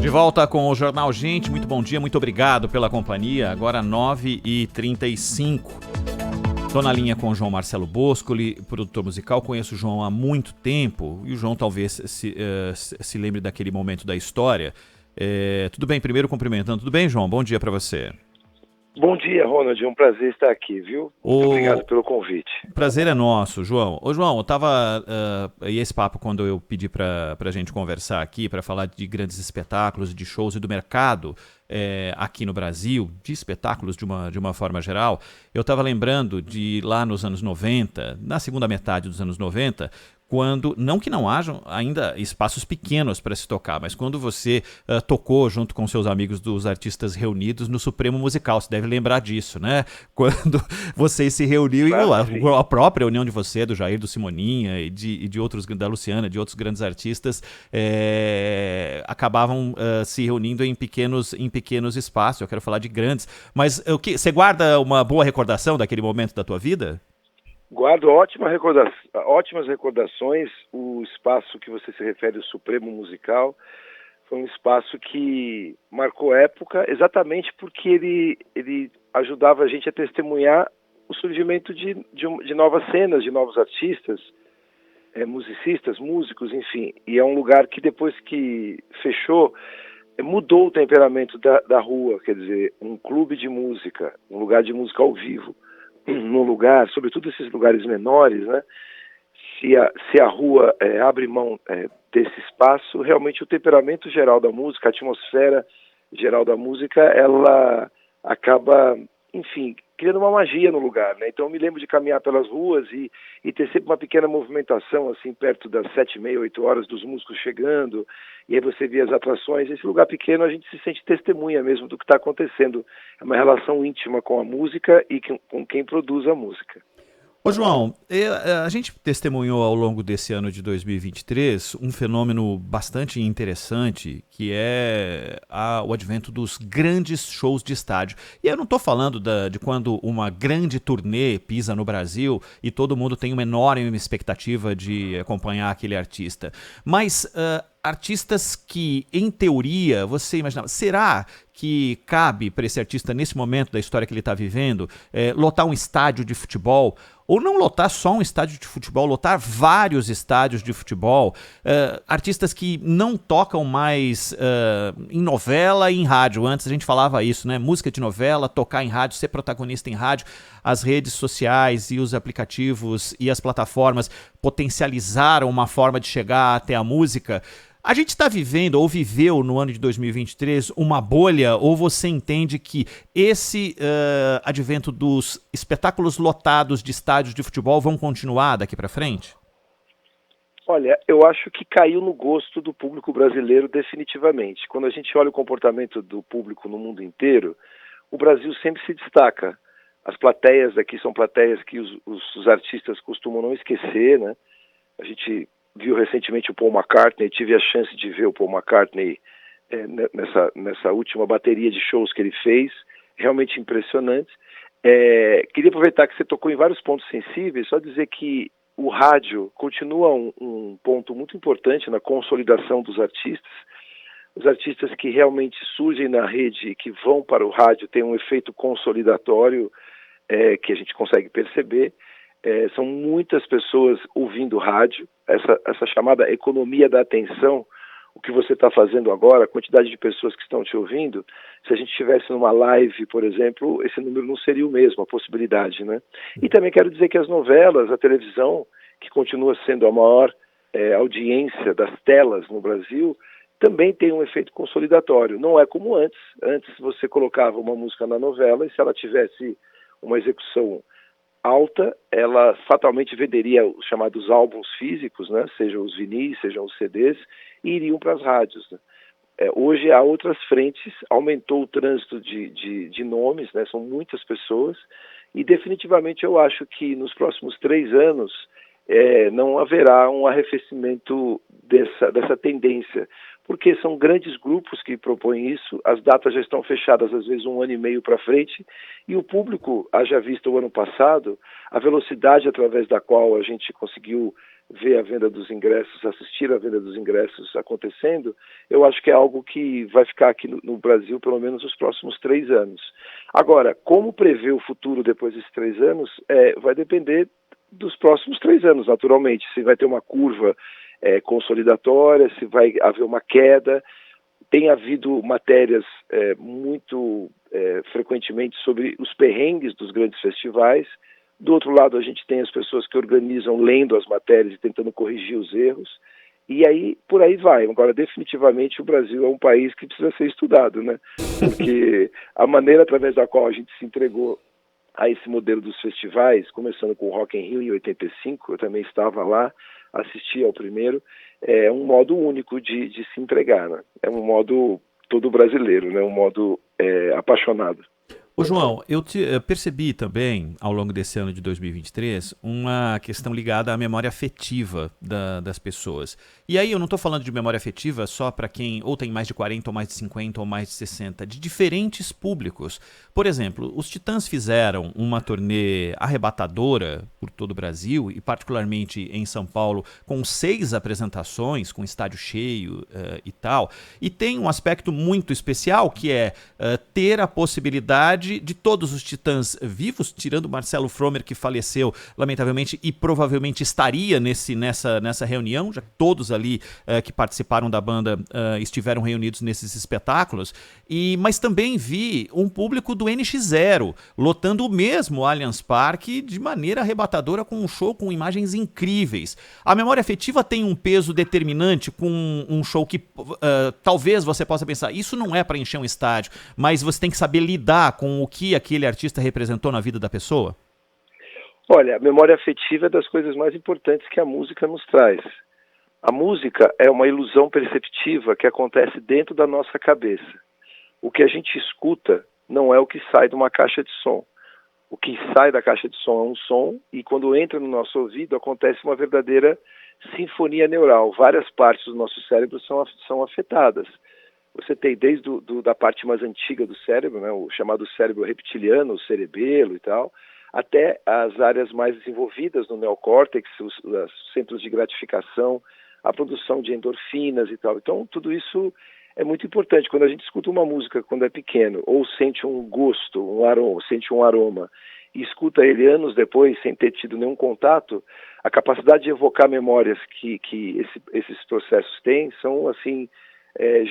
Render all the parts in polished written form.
De volta com o Jornal Gente, muito bom dia, muito obrigado pela companhia, agora 9h35. Estou na linha com o João Marcelo Boscoli, produtor musical, conheço o João há muito tempo, e o João talvez se lembre daquele momento da história. Tudo bem, primeiro cumprimentando, tudo bem, João? Bom dia para você. Bom dia, Ronald, é um prazer estar aqui, viu? Muito obrigado pelo convite. Prazer é nosso, João. Ô, João, eu tava... e esse papo, quando eu pedi pra gente conversar aqui, para falar de grandes espetáculos, de shows e do mercado aqui no Brasil, de espetáculos de uma forma geral, eu tava lembrando de lá nos anos 90, na segunda metade dos anos 90, quando, não que não hajam ainda espaços pequenos para se tocar, mas quando você tocou junto com seus amigos dos Artistas Reunidos no Supremo Musical, você deve lembrar disso, né? Quando vocês se reuniram, e a própria reunião de você, do Jair, do Simoninha e de outros, da Luciana, de outros grandes artistas, acabavam se reunindo em pequenos espaços. Eu quero falar de grandes, mas você guarda uma boa recordação daquele momento da tua vida? Guardo ótimas recordações. O espaço que você se refere, o Supremo Musical, foi um espaço que marcou época exatamente porque ele ajudava a gente a testemunhar o surgimento de novas cenas, de novos artistas, musicistas, músicos, enfim. E é um lugar que depois que fechou, mudou o temperamento da rua, quer dizer, um clube de música, um lugar de música ao vivo. Num lugar, sobretudo esses lugares menores, né? Se a rua abre mão desse espaço, realmente o temperamento geral da música, a atmosfera geral da música, ela acaba, enfim, criando uma magia no lugar, né? Então eu me lembro de caminhar pelas ruas e ter sempre uma pequena movimentação, assim, perto das 7h30, 8 horas, dos músicos chegando, e aí você vê as atrações. Esse lugar pequeno a gente se sente testemunha mesmo do que está acontecendo. É uma relação íntima com a música e com quem produz a música. Ô João, a gente testemunhou ao longo desse ano de 2023 um fenômeno bastante interessante, que é o advento dos grandes shows de estádio. E eu não estou falando de quando uma grande turnê pisa no Brasil e todo mundo tem uma enorme expectativa de acompanhar aquele artista, mas artistas que, em teoria, você imaginava, será que cabe para esse artista, nesse momento da história que ele está vivendo, lotar um estádio de futebol? Ou não lotar só um estádio de futebol, lotar vários estádios de futebol, artistas que não tocam mais em novela e em rádio. Antes a gente falava isso, né? Música de novela, tocar em rádio, ser protagonista em rádio. As redes sociais e os aplicativos e as plataformas potencializaram uma forma de chegar até a música. A gente está vivendo, ou viveu no ano de 2023, uma bolha, ou você entende que esse advento dos espetáculos lotados de estádios de futebol vão continuar daqui para frente? Olha, eu acho que caiu no gosto do público brasileiro definitivamente. Quando a gente olha o comportamento do público no mundo inteiro, o Brasil sempre se destaca. As plateias daqui são plateias que os artistas costumam não esquecer, né? A gente viu recentemente o Paul McCartney, tive a chance de ver o Paul McCartney nessa última bateria de shows que ele fez, realmente impressionante. Queria aproveitar que você tocou em vários pontos sensíveis, só dizer que o rádio continua um ponto muito importante na consolidação dos artistas. Os artistas que realmente surgem na rede e que vão para o rádio têm um efeito consolidatório que a gente consegue perceber. São muitas pessoas ouvindo rádio, essa chamada economia da atenção, o que você está fazendo agora, a quantidade de pessoas que estão te ouvindo. Se a gente estivesse numa live, por exemplo, esse número não seria o mesmo, a possibilidade, né? E também quero dizer que as novelas, a televisão, que continua sendo a maior audiência das telas no Brasil, também tem um efeito consolidatório. Não é como antes. Antes você colocava uma música na novela e se ela tivesse uma execução alta, ela fatalmente venderia os chamados álbuns físicos, né? Sejam os vinis, sejam os CDs, e iriam para as rádios, né? Hoje há outras frentes, aumentou o trânsito de nomes, né? São muitas pessoas, e definitivamente eu acho que nos próximos 3 anos não haverá um arrefecimento dessa tendência, porque são grandes grupos que propõem isso, as datas já estão fechadas às vezes 1 ano e meio para frente, e o público, haja visto o ano passado, a velocidade através da qual a gente conseguiu ver a venda dos ingressos, assistir a venda dos ingressos acontecendo, eu acho que é algo que vai ficar aqui no Brasil pelo menos os próximos 3 anos. Agora, como prever o futuro depois desses 3 anos, vai depender dos próximos 3 anos, naturalmente. Se vai ter uma curva consolidatória, se vai haver uma queda. Tem havido matérias muito frequentemente sobre os perrengues dos grandes festivais. Do outro lado, a gente tem as pessoas que organizam lendo as matérias e tentando corrigir os erros. E aí, por aí vai. Agora, definitivamente, o Brasil é um país que precisa ser estudado, né? Porque a maneira através da qual a gente se entregou a esse modelo dos festivais, começando com o Rock in Rio em 85, eu também estava lá, assisti ao primeiro, é um modo único de se entregar, né? É um modo todo brasileiro, né? Um modo apaixonado. Ô João, eu percebi também, ao longo desse ano de 2023, uma questão ligada à memória afetiva das pessoas. E aí eu não estou falando de memória afetiva só para quem ou tem mais de 40, ou mais de 50, ou mais de 60, de diferentes públicos. Por exemplo, os Titãs fizeram uma turnê arrebatadora por todo o Brasil, e particularmente em São Paulo, com 6 apresentações, com estádio cheio e tal. E tem um aspecto muito especial, que é ter a possibilidade de todos os Titãs vivos, tirando o Marcelo Fromer, que faleceu lamentavelmente e provavelmente estaria nessa reunião, já que todos ali que participaram da banda estiveram reunidos nesses espetáculos. Mas também vi um público do NX0 lotando o mesmo Allianz Parque de maneira arrebatadora, com um show com imagens incríveis. A memória afetiva tem um peso determinante com um show que talvez você possa pensar, isso não é para encher um estádio, mas você tem que saber lidar com o que aquele artista representou na vida da pessoa? Olha, a memória afetiva é das coisas mais importantes que a música nos traz. A música é uma ilusão perceptiva que acontece dentro da nossa cabeça. O que a gente escuta não é o que sai de uma caixa de som. O que sai da caixa de som é um som, e quando entra no nosso ouvido acontece uma verdadeira sinfonia neural. Várias partes do nosso cérebro são afetadas. Você tem desde da parte mais antiga do cérebro, né, o chamado cérebro reptiliano, o cerebelo e tal, até as áreas mais desenvolvidas no neocórtex, os centros de gratificação, a produção de endorfinas e tal. Então, tudo isso é muito importante. Quando a gente escuta uma música quando é pequeno, ou sente um gosto, sente um aroma, e escuta ele anos depois, sem ter tido nenhum contato, a capacidade de evocar memórias que esses processos têm são, assim,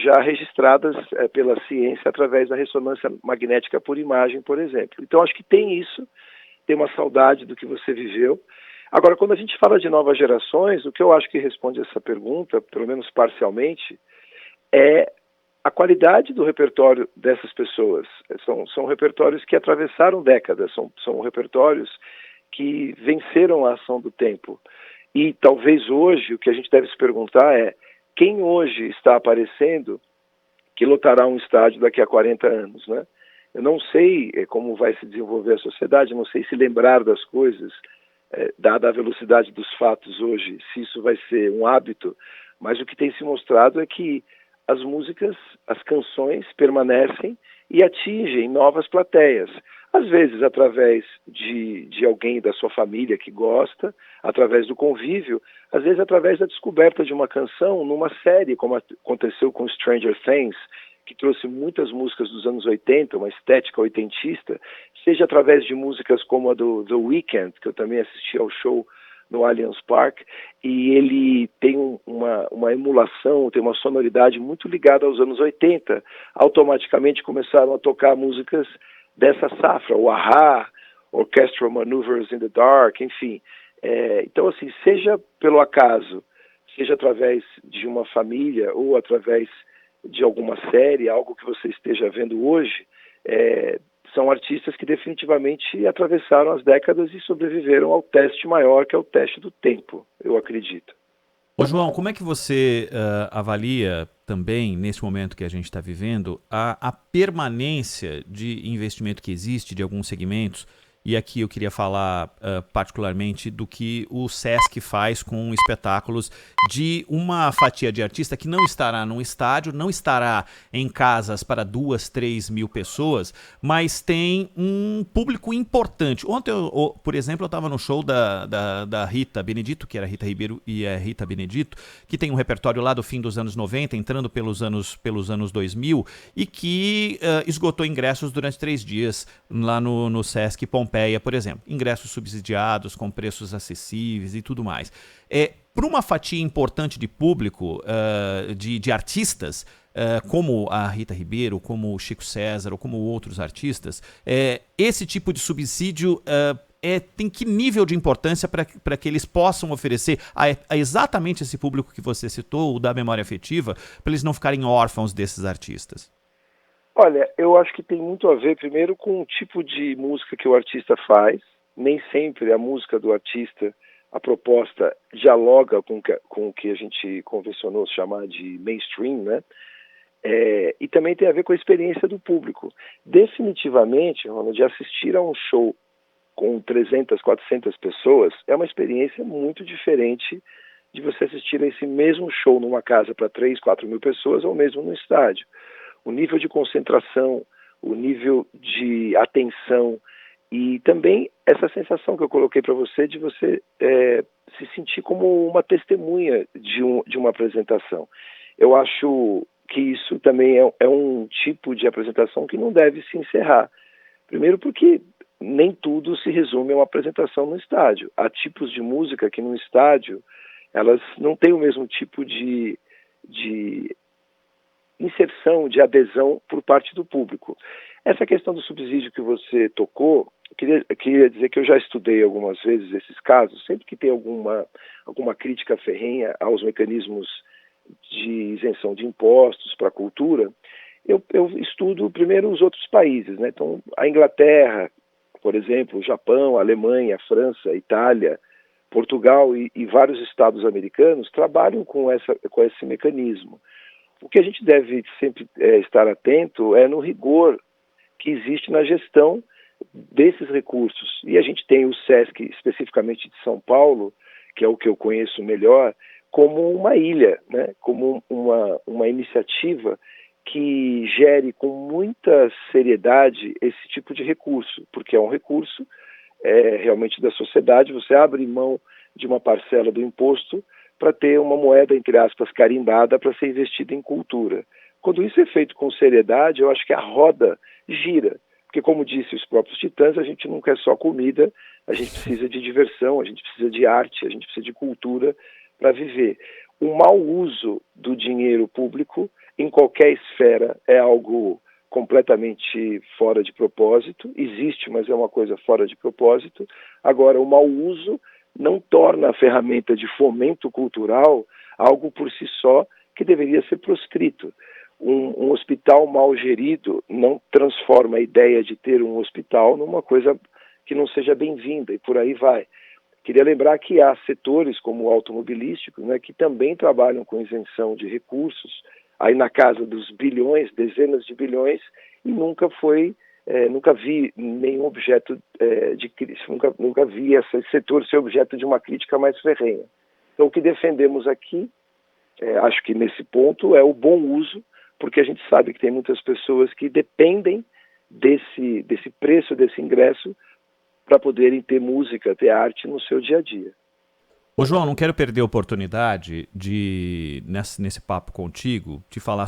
já registradas pela ciência através da ressonância magnética por imagem, por exemplo. Então, acho que tem isso, tem uma saudade do que você viveu. Agora, quando a gente fala de novas gerações, o que eu acho que responde essa pergunta, pelo menos parcialmente, é a qualidade do repertório dessas pessoas. São repertórios que atravessaram décadas, são repertórios que venceram a ação do tempo. E talvez hoje o que a gente deve se perguntar é: quem hoje está aparecendo que lotará um estádio daqui a 40 anos, né? Eu não sei como vai se desenvolver a sociedade, não sei se lembrar das coisas, dada a velocidade dos fatos hoje, se isso vai ser um hábito, mas o que tem se mostrado é que as músicas, as canções permanecem e atingem novas plateias. Às vezes através de alguém da sua família que gosta, através do convívio, às vezes através da descoberta de uma canção numa série, como aconteceu com Stranger Things, que trouxe muitas músicas dos anos 80, uma estética oitentista, seja através de músicas como a do The Weeknd, que eu também assisti ao show no Allianz Parque, e ele tem uma emulação, tem uma sonoridade muito ligada aos anos 80. Automaticamente começaram a tocar músicas dessa safra, o A-ha, Orchestral Maneuvers in the Dark, enfim. Então, assim, seja pelo acaso, seja através de uma família ou através de alguma série, algo que você esteja vendo hoje, são artistas que definitivamente atravessaram as décadas e sobreviveram ao teste maior, que é o teste do tempo, eu acredito. Ô João, como é que você avalia também, nesse momento que a gente está vivendo, a permanência de investimento que existe de alguns segmentos e aqui eu queria falar particularmente do que o Sesc faz com espetáculos de uma fatia de artista que não estará num estádio, não estará em casas para 2, 3 mil pessoas, mas tem um público importante. Ontem, por exemplo, eu estava no show da Rita Benedito, que era Rita Ribeiro e é Rita Benedito, que tem um repertório lá do fim dos anos 90, entrando pelos anos 2000, e que esgotou ingressos durante 3 dias lá no Sesc Pompeia, por exemplo. Ingressos subsidiados, com preços acessíveis e tudo mais. Para uma fatia importante de público, de artistas, como a Rita Ribeiro, como o Chico César ou como outros artistas, esse tipo de subsídio tem que nível de importância para que eles possam oferecer a exatamente esse público que você citou, o da memória afetiva, para eles não ficarem órfãos desses artistas? Olha, eu acho que tem muito a ver, primeiro, com o tipo de música que o artista faz. Nem sempre a música do artista, a proposta, dialoga com o que a gente convencionou chamar de mainstream, né? E também tem a ver com a experiência do público. Definitivamente, Ronald, assistir a um show com 300, 400 pessoas é uma experiência muito diferente de você assistir a esse mesmo show numa casa para 3, 4 mil pessoas ou mesmo no estádio. O nível de concentração, o nível de atenção e também essa sensação que eu coloquei para você de você se sentir como uma testemunha de uma apresentação. Eu acho que isso também é um tipo de apresentação que não deve se encerrar. Primeiro porque nem tudo se resume a uma apresentação no estádio. Há tipos de música que no estádio elas não têm o mesmo tipo de inserção, de adesão por parte do público. Essa questão do subsídio que você tocou, queria dizer que eu já estudei algumas vezes esses casos, sempre que tem alguma crítica ferrenha aos mecanismos de isenção de impostos para a cultura, eu estudo primeiro os outros países, né? Então, a Inglaterra, por exemplo, o Japão, a Alemanha, a França, a Itália, Portugal e vários estados americanos trabalham com esse mecanismo. O que a gente deve sempre estar atento é no rigor que existe na gestão desses recursos. E a gente tem o Sesc, especificamente de São Paulo, que é o que eu conheço melhor, como uma ilha, né? Como uma iniciativa que gere com muita seriedade esse tipo de recurso, porque é um recurso realmente da sociedade. Você abre mão de uma parcela do imposto para ter uma moeda, entre aspas, carimbada para ser investida em cultura. Quando isso é feito com seriedade, eu acho que a roda gira. Porque, como disse os próprios Titãs, a gente não quer só comida, a gente precisa de diversão, a gente precisa de arte, a gente precisa de cultura para viver. O mau uso do dinheiro público em qualquer esfera é algo completamente fora de propósito. Existe, mas é uma coisa fora de propósito. Agora, o mau uso não torna a ferramenta de fomento cultural algo por si só que deveria ser proscrito. Um hospital mal gerido não transforma a ideia de ter um hospital numa coisa que não seja bem-vinda, e por aí vai. Queria lembrar que há setores como o automobilístico, né, que também trabalham com isenção de recursos, aí na casa dos bilhões, dezenas de bilhões, e nunca vi nenhum objeto de crítica, nunca vi esse setor ser objeto de uma crítica mais ferrenha. Então, o que defendemos aqui, acho que nesse ponto, é o bom uso, porque a gente sabe que tem muitas pessoas que dependem desse preço, desse ingresso, para poderem ter música, ter arte no seu dia a dia. Ô João, não quero perder a oportunidade de, nesse papo contigo, de falar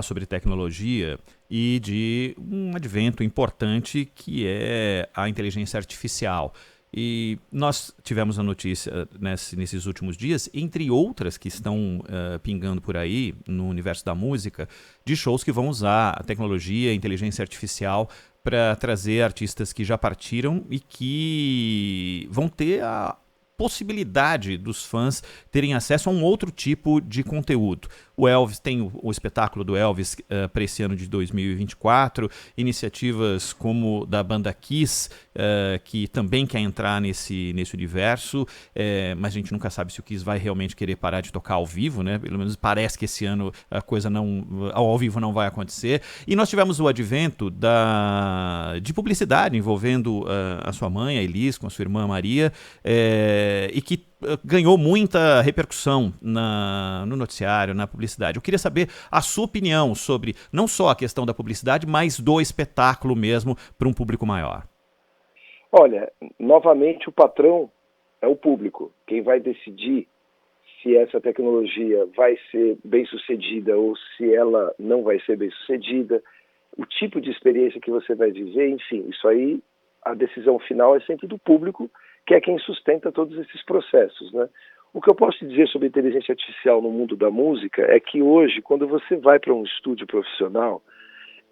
sobre tecnologia e de um advento importante que é a inteligência artificial. E nós tivemos a notícia nesses últimos dias, entre outras que estão pingando por aí no universo da música, de shows que vão usar a tecnologia, a inteligência artificial para trazer artistas que já partiram e que vão ter a possibilidade dos fãs terem acesso a um outro tipo de conteúdo. O Elvis tem o espetáculo do Elvis para esse ano de 2024, iniciativas como da banda Kiss, que também quer entrar nesse universo, mas a gente nunca sabe se o Kiss vai realmente querer parar de tocar ao vivo, né? Pelo menos parece que esse ano a coisa ao vivo não vai acontecer. E nós tivemos o advento de publicidade envolvendo a sua mãe, a Elis, com a sua irmã Maria, e que ganhou muita repercussão no noticiário, na publicidade. Eu queria saber a sua opinião sobre não só a questão da publicidade, mas do espetáculo mesmo para um público maior. Olha, novamente o patrão é o público. Quem vai decidir se essa tecnologia vai ser bem sucedida ou se ela não vai ser bem sucedida, o tipo de experiência que você vai viver, enfim, isso aí, a decisão final é sempre do público, que é quem sustenta todos esses processos, né? O que eu posso te dizer sobre inteligência artificial no mundo da música é que hoje, quando você vai para um estúdio profissional,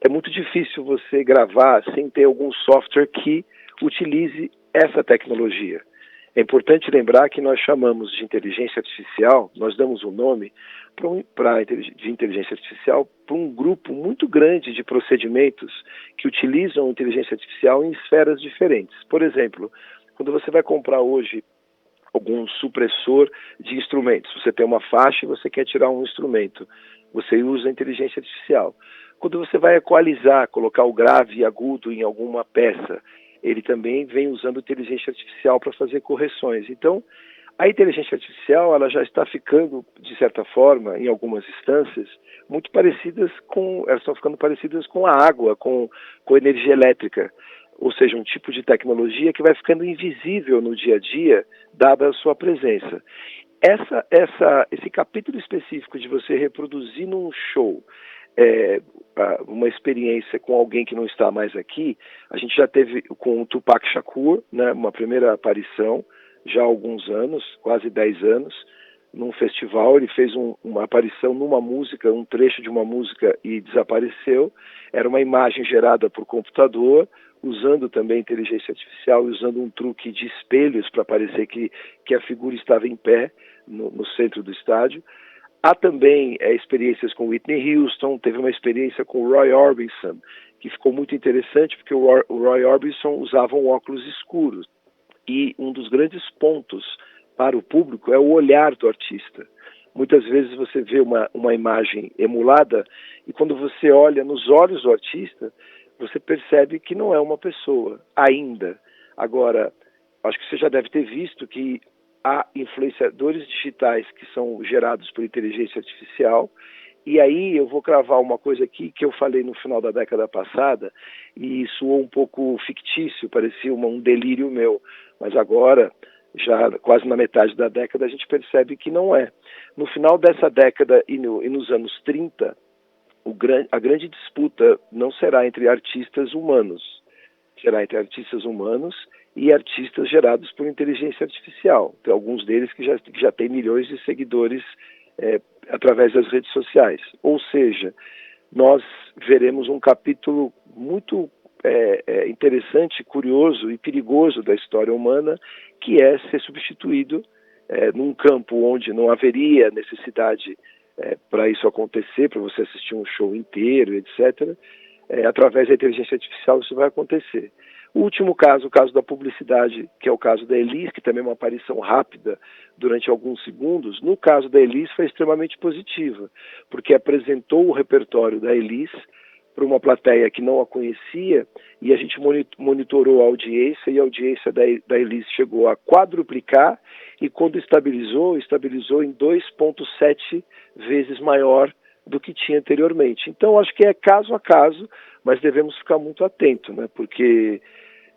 é muito difícil você gravar sem ter algum software que utilize essa tecnologia. É importante lembrar que nós chamamos de inteligência artificial, nós damos um nome de inteligência artificial para um grupo muito grande de procedimentos que utilizam inteligência artificial em esferas diferentes. Por exemplo, quando você vai comprar hoje algum supressor de instrumentos, você tem uma faixa e você quer tirar um instrumento, você usa a inteligência artificial. Quando você vai equalizar, colocar o grave e agudo em alguma peça, ele também vem usando inteligência artificial para fazer correções. Então, a inteligência artificial ela já está ficando, de certa forma, em algumas instâncias, muito parecidas elas estão ficando parecidas com a água, com energia elétrica. Ou seja, um tipo de tecnologia que vai ficando invisível no dia a dia, dada a sua presença. Esse capítulo específico de você reproduzir num show uma experiência com alguém que não está mais aqui, a gente já teve com o Tupac Shakur, né, uma primeira aparição, já há alguns anos, quase 10 anos, num festival. Ele fez uma aparição numa música, um trecho de uma música e desapareceu. Era uma imagem gerada por computador, usando também inteligência artificial, usando um truque de espelhos para parecer que a figura estava em pé no centro do estádio. Há também experiências com Whitney Houston, teve uma experiência com o Roy Orbison, que ficou muito interessante, porque o Roy Orbison usava um óculos escuros. E um dos grandes pontos para o público é o olhar do artista. Muitas vezes você vê uma imagem emulada e quando você olha nos olhos do artista, você percebe que não é uma pessoa, ainda. Agora, acho que você já deve ter visto que há influenciadores digitais que são gerados por inteligência artificial, e aí eu vou cravar uma coisa aqui que eu falei no final da década passada, e soou um pouco fictício, parecia um delírio meu, mas agora, já quase na metade da década, a gente percebe que não é. No final dessa década e nos anos 30, a grande disputa não será entre artistas humanos, será entre artistas humanos e artistas gerados por inteligência artificial. Tem alguns deles que já têm milhões de seguidores através das redes sociais. Ou seja, nós veremos um capítulo muito interessante, curioso e perigoso da história humana, que é ser substituído num campo onde não haveria necessidade para isso acontecer, para você assistir um show inteiro, etc. Através da inteligência artificial isso vai acontecer. O último caso, o caso da publicidade, que é o caso da Elis, que também é uma aparição rápida durante alguns segundos. No caso da Elis foi extremamente positiva, porque apresentou o repertório da Elis para uma plateia que não a conhecia e a gente monitorou a audiência e a audiência da Elis chegou a quadruplicar e quando estabilizou em 2,7 vezes maior do que tinha anteriormente. Então acho que é caso a caso, mas devemos ficar muito atentos, né? Porque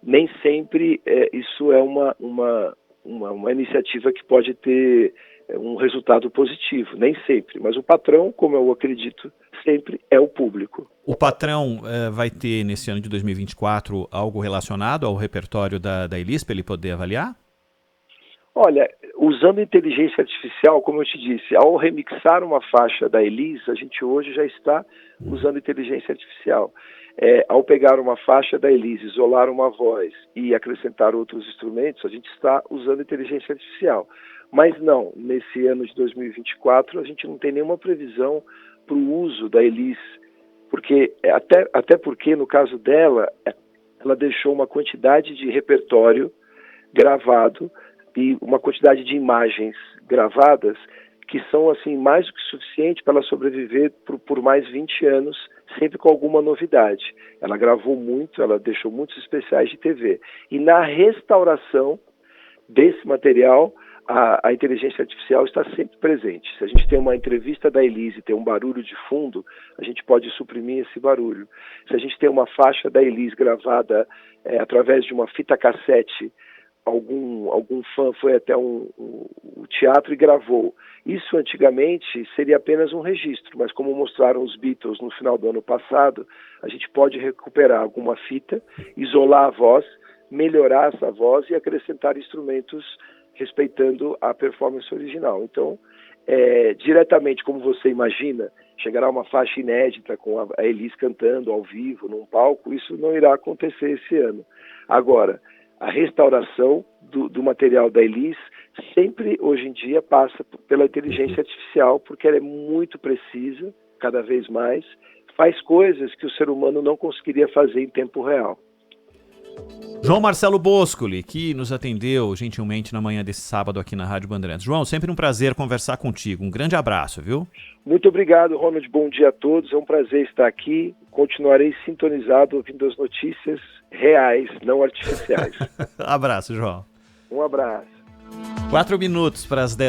nem sempre isso é uma iniciativa que pode ter um resultado positivo, nem sempre. Mas o patrão, como eu acredito, sempre é o público. O patrão vai ter, nesse ano de 2024, algo relacionado ao repertório da Elis para ele poder avaliar? Olha, usando inteligência artificial, como eu te disse, ao remixar uma faixa da Elis, a gente hoje já está usando inteligência artificial. Ao pegar uma faixa da Elis, isolar uma voz e acrescentar outros instrumentos, a gente está usando inteligência artificial. Mas não, nesse ano de 2024 a gente não tem nenhuma previsão para o uso da Elis, porque até porque no caso dela, ela deixou uma quantidade de repertório gravado e uma quantidade de imagens gravadas que são assim mais do que suficiente para ela sobreviver por mais 20 anos, sempre com alguma novidade. Ela gravou muito, ela deixou muitos especiais de TV. E na restauração desse material, a inteligência artificial está sempre presente. Se a gente tem uma entrevista da Elis e tem um barulho de fundo, a gente pode suprimir esse barulho. Se a gente tem uma faixa da Elis gravada através de uma fita cassete, algum fã foi até o teatro e gravou. Isso antigamente seria apenas um registro, mas como mostraram os Beatles no final do ano passado, a gente pode recuperar alguma fita, isolar a voz, melhorar essa voz e acrescentar instrumentos respeitando a performance original. Então, diretamente, como você imagina, chegará uma faixa inédita com a Elis cantando ao vivo, num palco, isso não irá acontecer esse ano. Agora, a restauração do material da Elis sempre, hoje em dia, passa pela inteligência artificial, porque ela é muito precisa, cada vez mais, faz coisas que o ser humano não conseguiria fazer em tempo real. João Marcelo Boscoli, que nos atendeu gentilmente na manhã desse sábado aqui na Rádio Bandeirantes. João, sempre um prazer conversar contigo. Um grande abraço, viu? Muito obrigado, Ronald. Bom dia a todos. É um prazer estar aqui. Continuarei sintonizado ouvindo as notícias reais, não artificiais. Abraço, João. Um abraço. 4 minutos para as 10.